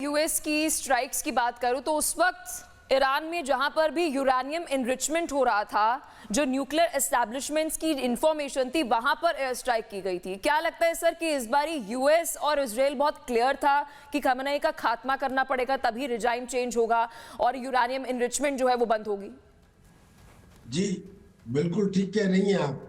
US की strikes की बात करूं तो उस वक्त ईरान में जहां पर भी यूरेनियम एनरिचमेंट हो रहा था, जो न्यूक्लियर एस्टैब्लिशमेंट्स की इंफॉर्मेशन थी, वहां पर एयर स्ट्राइक की गई थी। क्या लगता है सर कि इस बारी यूएस और इजराइल बहुत क्लियर था कि खamenei का खात्मा करना पड़ेगा, तभी रिजाइम चेंज होगा और यूरेनियम एनरिचमेंट जो है वो बंद होगी? जी बिल्कुल ठीक कह रही हैं आप।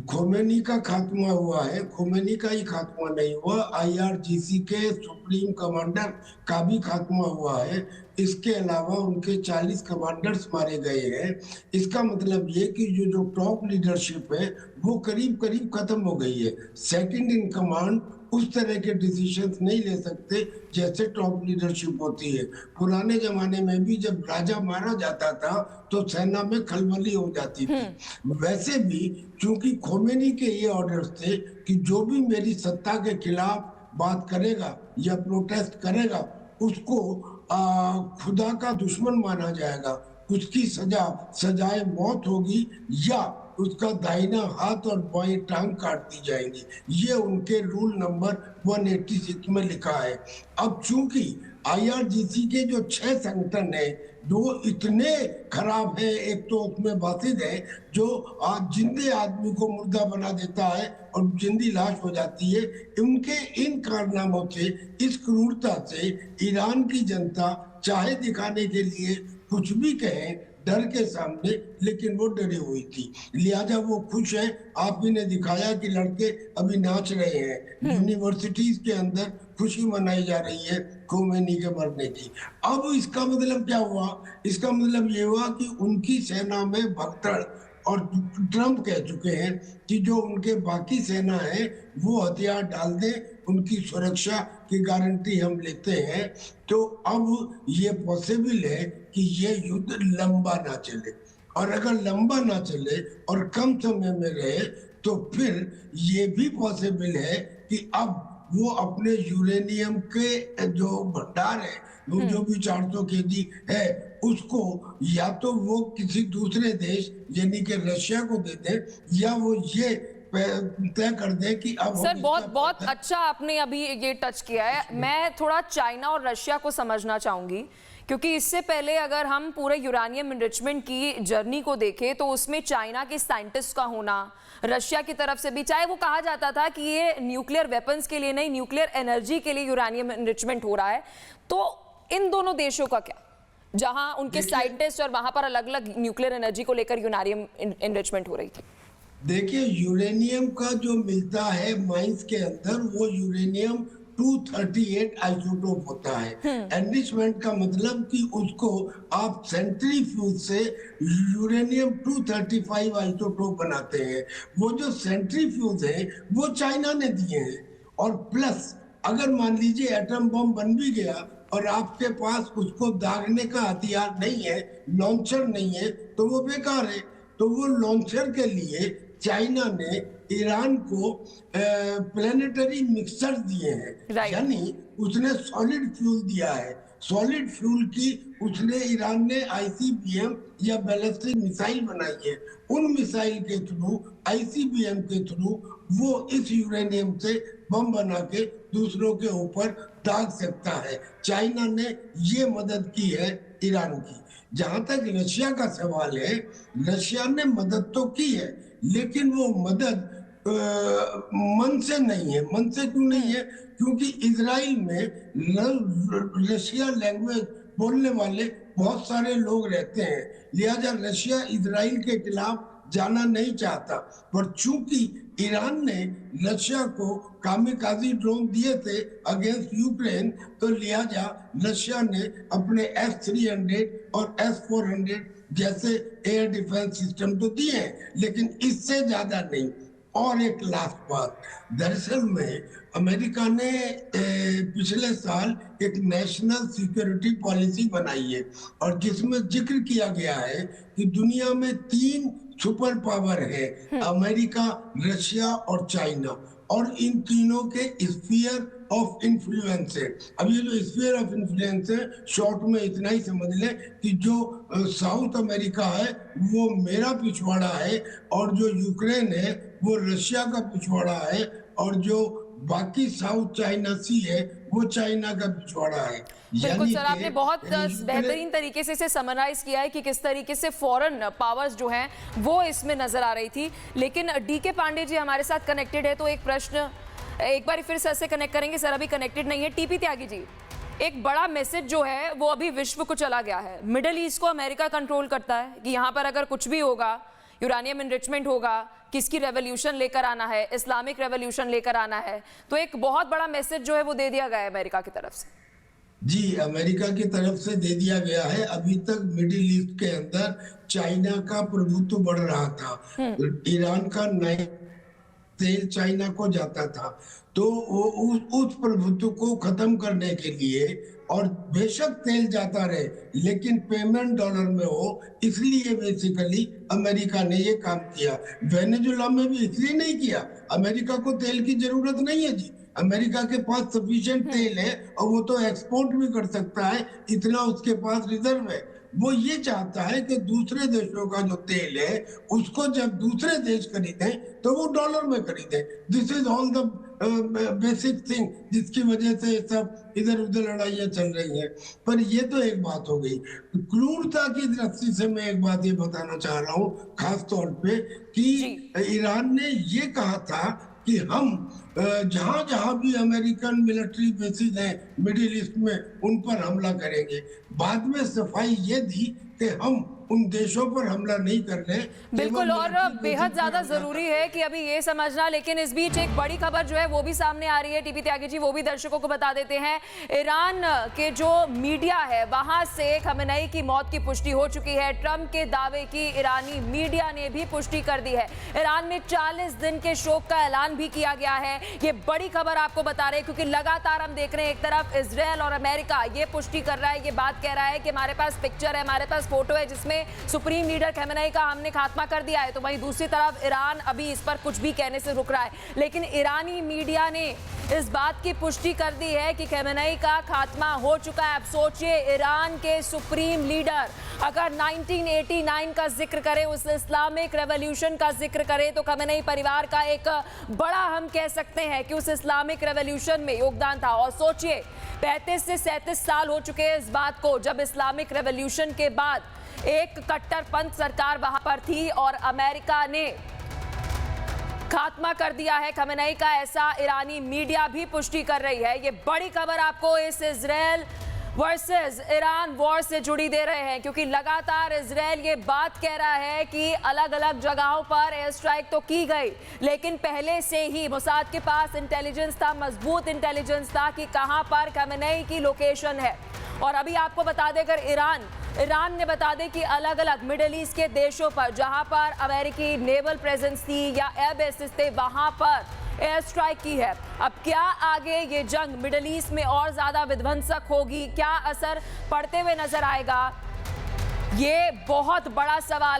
खोमेनी का खात्मा हुआ है, खोमेनी का ही खात्मा नहीं हुआ, आईआरजीसी के सुप्रीम कमांडर का भी खात्मा हुआ है। इसके अलावा उनके 40 कमांडर्स मारे गए हैं। इसका मतलब ये कि जो टॉप लीडरशिप है वो करीब करीब खत्म हो गई है। सेकंड इन कमांड उस तरह के डिसीजंस नहीं ले सकते जैसे टॉप लीडरशिप होती है। पुराने जमाने में भी जब राजा मारा जाता था तो सेना में खलबली हो जाती थी। वैसे भी क्योंकि खोमेनी के ये ऑर्डर्स थे कि जो भी मेरी सत्ता के खिलाफ बात करेगा या प्रोटेस्ट करेगा उसको खुदा का दुश्मन माना जाएगा, उसकी सजाए मौत होगी या उसका दाहिना हाथ और बाएं टांग काट दी जाएंगी। ये उनके रूल नंबर 186 में लिखा है। अब चूंकि आईआरजीसी के जो 6 संगठन है जो इतने खराब है, एक तो उसमें बासिद है जो जिंदे आदमी को मुर्दा बना देता है और जिंदी लाश हो जाती है। उनके इन कारनामों से, इस क्रूरता से ईरान की जनता चाहे दिखाने के लिए कुछ भी कहे डर के सामने, लेकिन वो डरी हुई थी, लिहाजा वो खुश है। आप ही ने दिखाया कि लड़के अभी नाच रहे हैं, यूनिवर्सिटीज के अंदर खुशी मनाई जा रही है खोमेनी के मरने की। अब इसका मतलब क्या हुआ? इसका मतलब ये हुआ कि उनकी सेना में भगदड़, और ट्रंप कह चुके हैं कि जो उनके बाकी सेना है वो हथियार डाल दें, उनकी सुरक्षा की गारंटी हम लेते हैं। तो अब ये पॉसिबल है कि ये युद्ध लंबा ना चले, और अगर लंबा ना चले और कम समय में रहे तो फिर ये भी पॉसिबल है कि अब वो अपने यूरेनियम के जो भंडार है, वो जो भी 400 केजी है, उसको या तो वो किसी दूसरे देश यानी कि रशिया को दे दे, या वो ये तय कर दे कि अब सर बहुत अच्छा आपने अभी ये टच किया है। मैं थोड़ा चाइना और रशिया को समझना चाहूंगी, क्योंकि इससे पहले अगर हम पूरे यूरेनियम एनरिचमेंट की जर्नी को देखें तो उसमें चाइना के साइंटिस्ट का होना, रशिया की तरफ से भी, चाहे वो कहा जाता था कि ये न्यूक्लियर वेपन्स के लिए नहीं, न्यूक्लियर एनर्जी के लिए यूरेनियम एनरिचमेंट हो रहा है, तो इन दोनों देशों का क्या, जहां उनके साइंटिस्ट और वहां पर अलग अलग न्यूक्लियर एनर्जी को लेकर यूरेनियम एनरिचमेंट हो रही थी? देखिए, यूरेनियम का जो मिलता है माइंस के अंदर वो यूरेनियम 238 आइसोटोप होता है। एनरिचमेंट का मतलब कि उसको आप सेंट्रीफ्यूज से यूरेनियम 235 आइसोटोप बनाते हैं। वो जो सेंट्रीफ्यूज है वो चाइना ने दिए हैं, और प्लस अगर मान लीजिए एटम बम बन भी गया और आपके पास उसको दागने का हथियार नहीं है, लॉन्चर नहीं है, तो वो बेकार है। तो वो लॉन्चर के लिए चाइना ने ईरान को प्लेनेटरी मिक्सर दिए हैं, यानी उसने सॉलिड फ्यूल दिया है। सॉलिड फ्यूल की उसने, ईरान ने आईसीबीएम या बैलिस्टिक मिसाइल बनाई है। उन मिसाइल के थ्रू, आईसीबीएम के थ्रू वो इस यूरेनियम से बम बना के दूसरों के ऊपर दाग सकता है। चाइना ने ये मदद की है ईरान की। जहां तक रशिया का सवाल है, रशिया ने मदद तो की है, लेकिन वो मदद मन से नहीं है। मन से क्यों नहीं है? क्योंकि इजराइल में रशिया लैंग्वेज बोलने वाले बहुत सारे लोग रहते हैं, लिहाजा रशिया इजराइल के खिलाफ जाना नहीं चाहता। पर चूंकि ईरान ने रशिया को कामिकाजी ड्रोन दिए थे अगेंस्ट यूक्रेन, तो लिहाजा रशिया ने अपने S-300 और S-400 जैसे एयर डिफेंस सिस्टम तो दिए हैं, लेकिन इससे ज्यादा नहीं। और एक लास्ट बात, दरअसल में अमेरिका ने पिछले साल एक नेशनल सिक्योरिटी पॉलिसी बनाई है, और जिसमें जिक्र किया गया है कि दुनिया में 3 सुपर पावर है, अमेरिका, रशिया और चाइना, और इन तीनों के स्फीयर ऑफ इन्फ्लुएंस है। अब ये जो स्फीयर ऑफ इन्फ्लुएंस है, शॉर्ट में इतना ही समझ लें कि जो साउथ अमेरिका है वो मेरा पिछवाड़ा है, और जो यूक्रेन है वो रशिया का पिछवाड़ा है, और जो बाकी साउथ चाइना सी है वो चाइना का पिछवाड़ा है। बिल्कुल सर, कि आपने बहुत यूक्रेन- बेहतरीन तरीके से इसे समराइज किया है कि किस तरीके से फॉरेन पावर्स जो हैं वो इसमें नजर आ रही थी। लेकिन डीके पांडे जी हमारे साथ कनेक्टेड है, तो एक प्रश्न एक बार फिर सर से कनेक्ट करेंगे। सर अभी कनेक्टेड नहीं है। टीपी त्यागी जी, एक बड़ा मैसेज जो है वो अभी विश्व को चला गया है। मिडिल ईस्ट को अमेरिका कंट्रोल करता है कि यहाँ पर अगर कुछ भी होगा, यूरानियम एनरिचमेंट होगा, किसकी रेवोल्यूशन लेकर आना है, इस्लामिक रेवोल्यूशन लेकर आना है, तो एक बहुत बड़ा मैसेज जो है वो दे दिया गया है अमेरिका की तरफ से। जी, अमेरिका की तरफ से दे दिया गया है। अभी तक मिडिल ईस्ट के अंदर चाइना का प्रभुत्व बढ़ रहा था। ईरान का नया तेल चाइना को जाता था, तो वो उस प्रभुत्व को खत्म करने के लिए, और बेशक तेल जाता रहे लेकिन पेमेंट डॉलर में हो, इसलिए बेसिकली अमेरिका ने ये काम किया। वेनेजुला में भी इसलिए नहीं किया, अमेरिका को तेल की जरूरत नहीं है जी। अमेरिका के पास सफिशिएंट तेल है और वो तो एक्सपोर्ट भी कर सकता है, इतना उसके पास रिजर्व है। वो ये चाहता है कि दूसरे देशों का जो तेल है उसको जब दूसरे देश खरीदें तो वो डॉलर में खरीदें। This is all the basic thing जिसकी वजह से सब इधर उधर लड़ाइयां चल रही हैं। पर ये तो एक बात हो गई। क्रूरता की दृष्टि से मैं एक बात ये बताना चाह रहा हूँ खास तौर पे कि ईरान ने ये कहा था कि हम जहां जहां भी अमेरिकन मिलिट्री बेसिस हैं मिडिल ईस्ट में उन पर हमला करेंगे। बाद में सफाई ये दी कि हम उन देशों पर हमला नहीं कर रहे। बिल्कुल, और बेहद ज्यादा जरूरी है कि अभी ये समझना। लेकिन इस बीच एक बड़ी खबर जो है वो भी सामने आ रही है टीपी त्यागी जी, वो भी दर्शकों को बता देते हैं। ईरान के जो मीडिया है वहां से खमेनेई की मौत की पुष्टि हो चुकी है। ट्रंप के दावे की ईरानी मीडिया ने भी पुष्टि कर दी है। ईरान में 40 दिन के शोक का ऐलान भी किया गया है। ये बड़ी खबर आपको बता रहे हैं क्योंकि लगातार हम देख रहे हैं एक तरफ इजरायल और अमेरिका ये पुष्टि कर रहा है, ये बात कह रहा है कि हमारे पास पिक्चर है, हमारे पास फोटो है जिसमें सुप्रीम लीडर खमेनेई का हमने खात्मा कर दिया है। तो वहीं दूसरी तरफ ईरान अभी इस पर कुछ भी कहने से रुक रहा है। लेकिन ईरानी मीडिया ने इस बात की पुष्टि कर दी है कि खमेनेई का खात्मा हो चुका है। अब सोचिए, ईरान के सुप्रीम लीडर अगर 1989 का जिक्र करे, उस इस्लामिक रेवोल्यूशन का जिक्र करे, तो खमेनेई परिवार का एक बड़ा हम कह सकते हैं कि उस इस्लामिक रेवोल्यूशन में योगदान था। और सोचिए 35 से 37 साल हो चुके हैं इस बात को, जब इस्लामिक रेवोल्यूशन के बाद एक कट्टरपंथ सरकार वहां पर थी और अमेरिका ने खात्मा कर दिया है खमेनेई का, ऐसा ईरानी मीडिया भी पुष्टि कर रही है। ये बड़ी खबर आपको इस इजराइल वर्सेस ईरान वॉर से जुड़ी दे रहे हैं क्योंकि लगातार इजराइल ये बात कह रहा है कि अलग अलग जगहों पर एयर स्ट्राइक तो की गई, लेकिन पहले से ही मोसाद के पास इंटेलिजेंस था, मजबूत इंटेलिजेंस था कि कहां पर खमेनेई की लोकेशन है। और अभी आपको बता देकर ईरान ने बता दे कि अलग अलग मिडिल ईस्ट के देशों पर जहां पर अमेरिकी नेवल प्रेजेंस थी या एयर बेसिस थे वहां पर एयर स्ट्राइक की है। अब क्या आगे ये जंग मिडिल ईस्ट में और ज्यादा विध्वंसक होगी, क्या असर पड़ते हुए नजर आएगा, ये बहुत बड़ा सवाल